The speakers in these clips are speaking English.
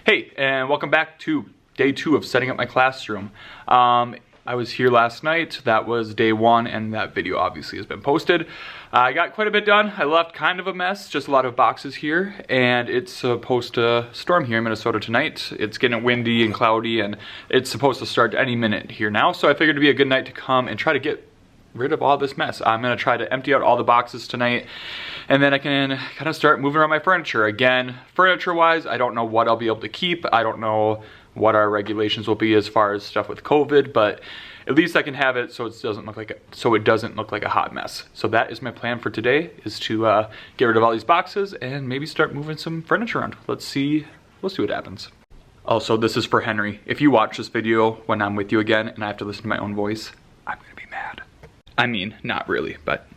Hey, and welcome back to day 2 of setting up my classroom. I was here last night. That was day 1, and that video obviously has been posted. I got quite a bit done. I left kind of a mess, just a lot of boxes here, and it's supposed to storm here in Minnesota tonight. It's getting windy and cloudy, and it's supposed to start any minute here now, so I figured it'd be a good night to come and try to get rid of all this mess. I'm gonna try to empty out all the boxes tonight, and then I can kind of start moving around my furniture. Again, furniture-wise, I don't know what I'll be able to keep. I don't know what our regulations will be as far as stuff with COVID, but at least I can have it so it doesn't look like a hot mess. So that is my plan for today, is to get rid of all these boxes and maybe start moving some furniture around. Let's see what happens. Also, this is for Henry. If you watch this video when I'm with you again and I have to listen to my own voice, I'm gonna be mad. I mean, not really, but.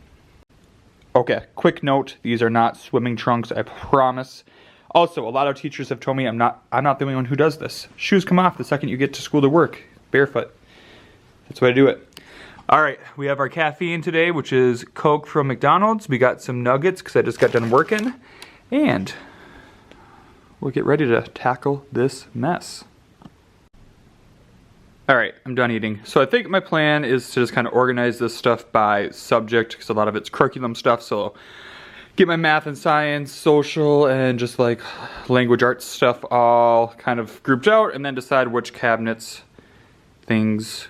Okay, quick note, these are not swimming trunks, I promise. Also, a lot of teachers have told me I'm not the only one who does this. Shoes come off the second you get to school to work, barefoot. That's why I do it. All right, we have our caffeine today, which is Coke from McDonald's. We got some nuggets because I just got done working. And we'll get ready to tackle this mess. All right, I'm done eating. So I think my plan is to just kind of organize this stuff by subject, because a lot of it's curriculum stuff. So get my math and science, social, and just like language arts stuff all kind of grouped out, and then decide which cabinets things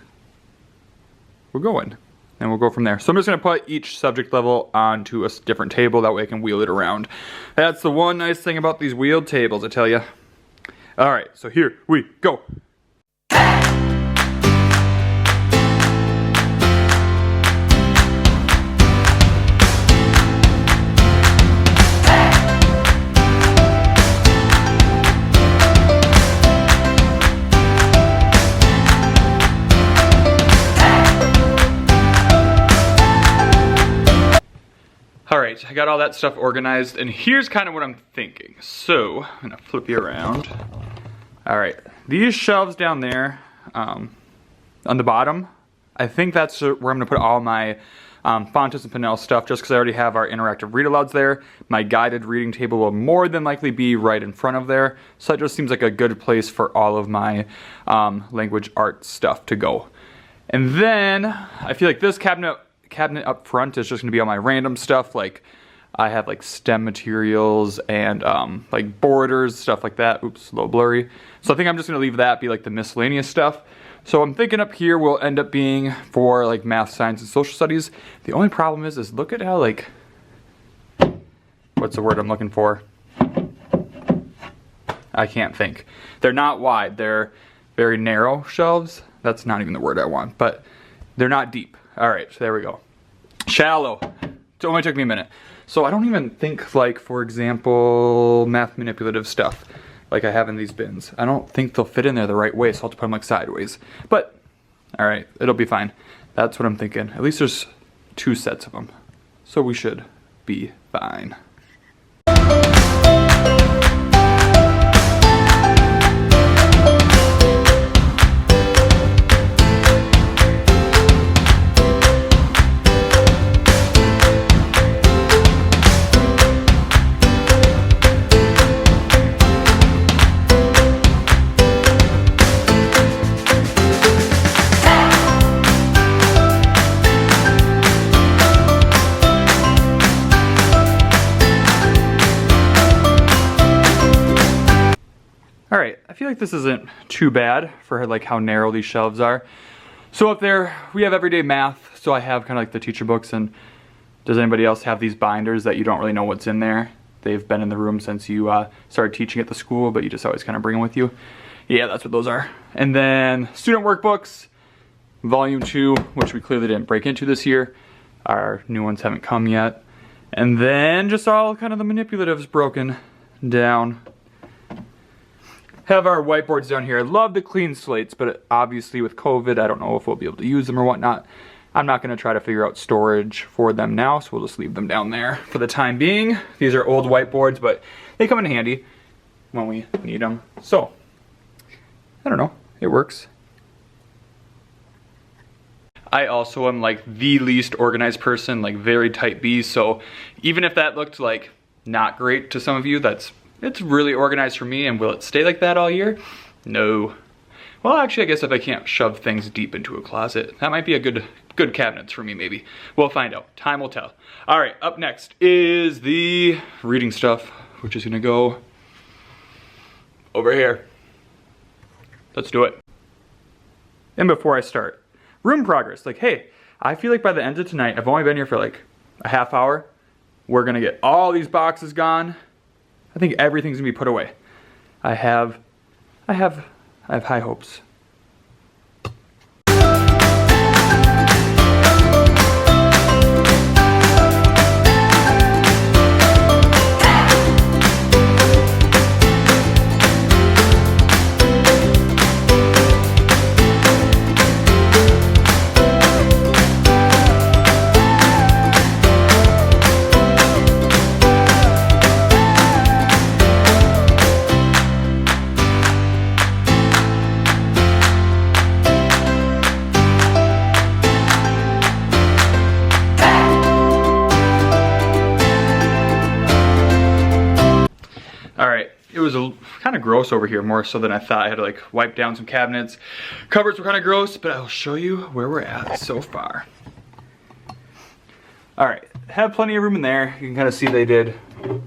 we're going. And we'll go from there. So I'm just gonna put each subject level onto a different table, that way I can wheel it around. That's the one nice thing about these wheeled tables, I tell you. All right, so here we go. Alright, I got all that stuff organized, and here's kind of what I'm thinking. So, I'm gonna flip you around. Alright, these shelves down there, on the bottom, I think that's where I'm gonna put all my Fontes and Pinnell stuff, just because I already have our interactive read-alouds there. My guided reading table will more than likely be right in front of there, so it just seems like a good place for all of my language arts stuff to go. And then, I feel like this cabinet up front is just gonna be all my random stuff. Like I have like STEM materials and like borders, stuff like that. Oops, a little blurry. So I think I'm just gonna leave that be like the miscellaneous stuff. So I'm thinking up here will end up being for like math, science, and social studies. The only problem is look at how like, what's the word I'm looking for? I can't think. They're not wide, they're very narrow shelves. That's not even the word I want, but they're not deep. All right, so there we go. Shallow. It only took me a minute. So I don't even think, like, for example, math manipulative stuff like I have in these bins. I don't think they'll fit in there the right way, so I'll have to put them like sideways. But, all right, it'll be fine. That's what I'm thinking. At least there's 2 sets of them. So we should be fine. Alright, I feel like this isn't too bad for like how narrow these shelves are. So up there, we have everyday math, so I have kind of like the teacher books. And does anybody else have these binders that you don't really know what's in there? They've been in the room since you started teaching at the school, but you just always kind of bring them with you. Yeah, that's what those are. And then student workbooks, volume 2, which we clearly didn't break into this year. Our new ones haven't come yet. And then just all kind of the manipulatives broken down. Have our whiteboards down here. I love the clean slates, but obviously with COVID, I don't know if we'll be able to use them or whatnot. I'm not gonna try to figure out storage for them now, so we'll just leave them down there for the time being. These are old whiteboards, but they come in handy when we need them. So, I don't know, it works. I also am like the least organized person, like very type B, so even if that looked like not great to some of you, that's It's really organized for me, and will it stay like that all year? No. Well, actually, I guess if I can't shove things deep into a closet, that might be a good cabinets for me, maybe. We'll find out. Time will tell. All right, up next is the reading stuff, which is gonna go over here. Let's do it. And before I start, room progress. Like, hey, I feel like by the end of tonight, I've only been here for like a half hour. We're gonna get all these boxes gone. I think everything's gonna be put away. I have high hopes. It was kind of gross over here, more so than I thought. I had to like wipe down some cabinets. Cupboards were kind of gross, but I'll show you where we're at so far. All right, have plenty of room in there. You can kind of see they did,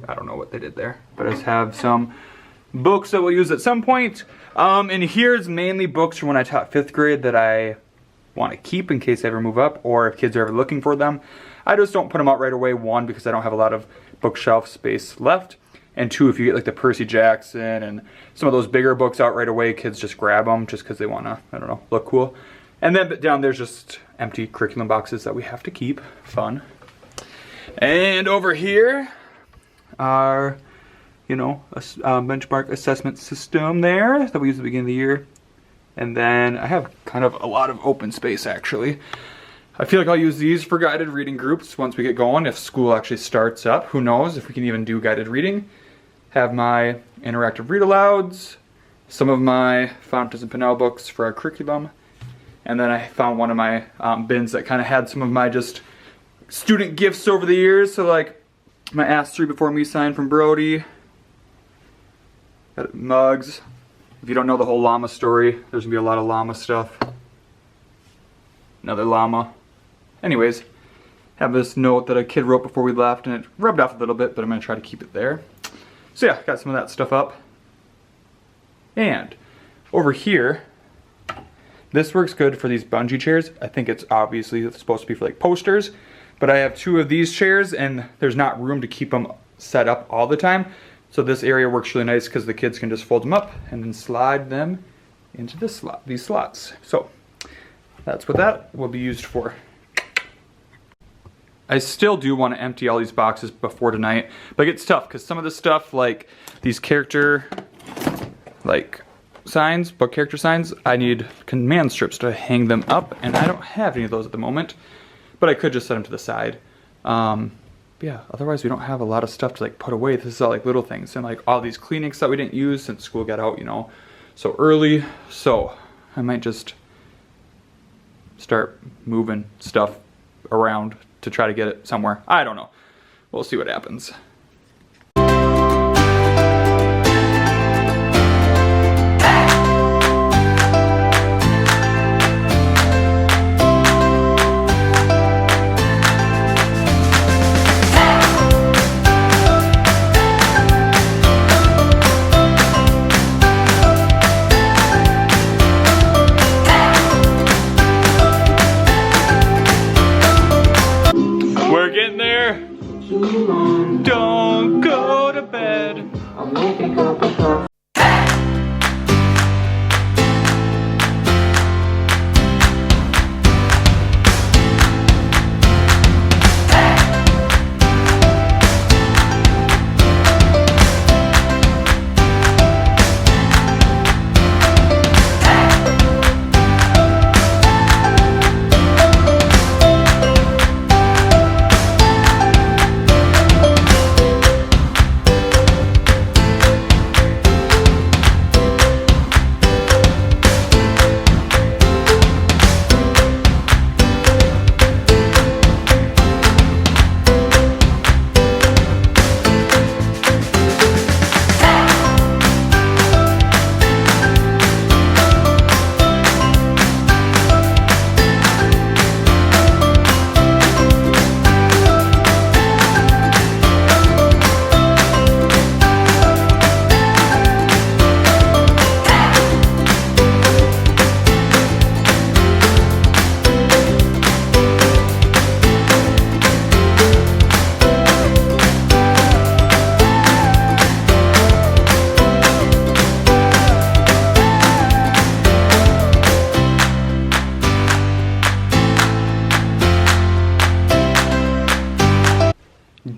I don't know what they did there, but I just have some books that we'll use at some point. And here's mainly books from when I taught 5th grade that I want to keep in case I ever move up or if kids are ever looking for them. I just don't put them out right away, one, because I don't have a lot of bookshelf space left. And 2, if you get like the Percy Jackson and some of those bigger books out right away, kids just grab them just because they want to, I don't know, look cool. And then down there's just empty curriculum boxes that we have to keep. Fun. And over here are, you know, a benchmark assessment system there that we use at the beginning of the year. And then I have kind of a lot of open space actually. I feel like I'll use these for guided reading groups once we get going. If school actually starts up, who knows if we can even do guided reading. Have my interactive read alouds, some of my Fountas and Pinnell books for our curriculum, and then I found one of my bins that kind of had some of my just student gifts over the years. So like my Ask 3 Before Me sign from Brody, got mugs. If you don't know the whole llama story, there's gonna be a lot of llama stuff. Another llama. Anyways, have this note that a kid wrote before we left, and it rubbed off a little bit, but I'm gonna try to keep it there. So yeah, got some of that stuff up. And over here, this works good for these bungee chairs. I think it's obviously supposed to be for like posters, but I have 2 of these chairs and there's not room to keep them set up all the time. So this area works really nice because the kids can just fold them up and then slide them into these slots. So that's what that will be used for. I still do want to empty all these boxes before tonight, but it's tough because some of the stuff like these character signs, book character signs, I need command strips to hang them up, and I don't have any of those at the moment, but I could just set them to the side. Yeah, otherwise we don't have a lot of stuff to like put away. This is all like little things, and like all these Kleenex that we didn't use since school got out, you know, so early. So I might just start moving stuff around to try to get it somewhere. I don't know. We'll see what happens. We're getting there. Don't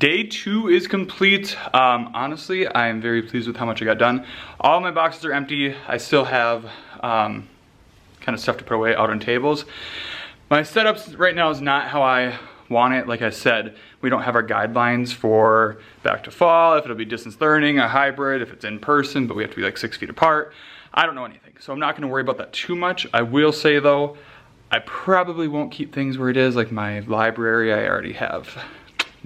Day 2 is complete. Honestly, I am very pleased with how much I got done. All my boxes are empty. I still have kind of stuff to put away out on tables. My setup right now is not how I want it. Like I said, we don't have our guidelines for back to fall, if it'll be distance learning, a hybrid, if it's in person, but we have to be like 6 feet apart. I don't know anything, so I'm not gonna worry about that too much. I will say though, I probably won't keep things where it is, like my library, I already have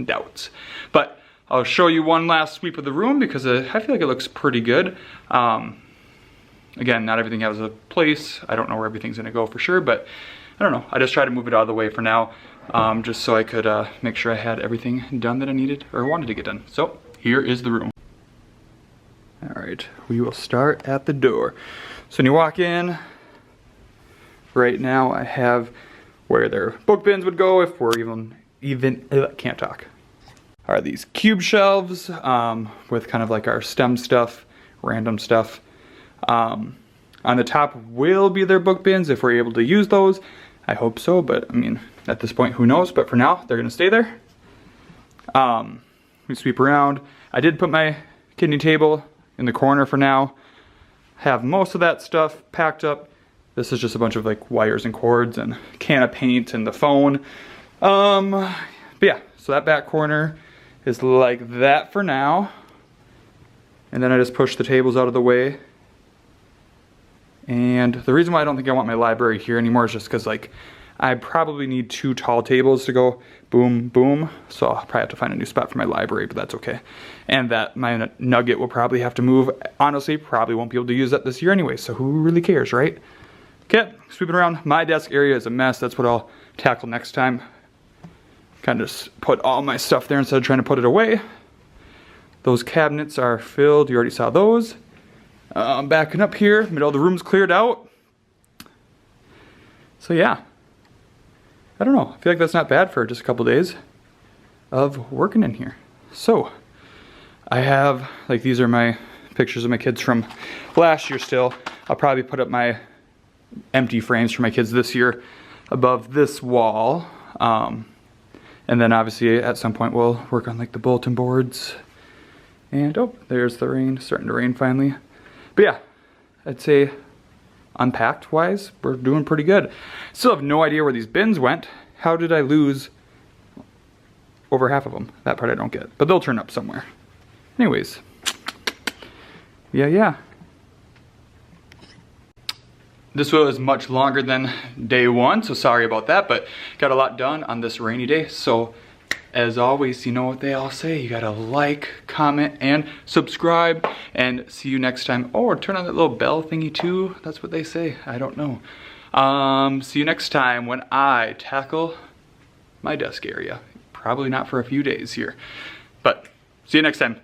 doubts. But I'll show you one last sweep of the room because I feel like it looks pretty good. Again, not everything has a place. I don't know where everything's gonna go for sure, but I don't know. I just tried to move it out of the way for now, just so I could make sure I had everything done that I needed or wanted to get done. So here is the room. All right, we will start at the door. So when you walk in, right now I have where their book bins would go if we're even can't talk. Are these cube shelves with kind of like our STEM stuff, random stuff. On the top will be their book bins if we're able to use those. I hope so, but I mean, at this point, who knows? But for now, they're gonna stay there. We sweep around. I did put my kidney table in the corner for now. Have most of that stuff packed up. This is just a bunch of like wires and cords and can of paint and the phone. But yeah, so that back corner is like that for now. And then I just push the tables out of the way. And the reason why I don't think I want my library here anymore is just because like I probably need 2 tall tables to go boom, boom. So I'll probably have to find a new spot for my library, but that's okay. And that my nugget will probably have to move. Honestly, probably won't be able to use that this year anyway, so who really cares, right? Okay, sweeping around. My desk area is a mess. That's what I'll tackle next time. Kind of just put all my stuff there instead of trying to put it away. Those cabinets are filled. You already saw those. Backing up here, middle of the room's cleared out. So yeah, I don't know. I feel like that's not bad for just a couple days of working in here. So I have, like, these are my pictures of my kids from last year still. I'll probably put up my empty frames for my kids this year above this wall. And then obviously at some point we'll work on like the bulletin boards. And oh, there's the rain, starting to rain finally. But yeah, I'd say unpacked wise, we're doing pretty good. Still have no idea where these bins went. How did I lose over half of them? That part I don't get, but they'll turn up somewhere. Anyways, yeah. This was much longer than day 1, so sorry about that, but got a lot done on this rainy day. So as always, you know what they all say, you gotta like, comment, and subscribe, and see you next time. Oh, or turn on that little bell thingy too. That's what they say, I don't know. See you next time when I tackle my desk area. Probably not for a few days here, but see you next time.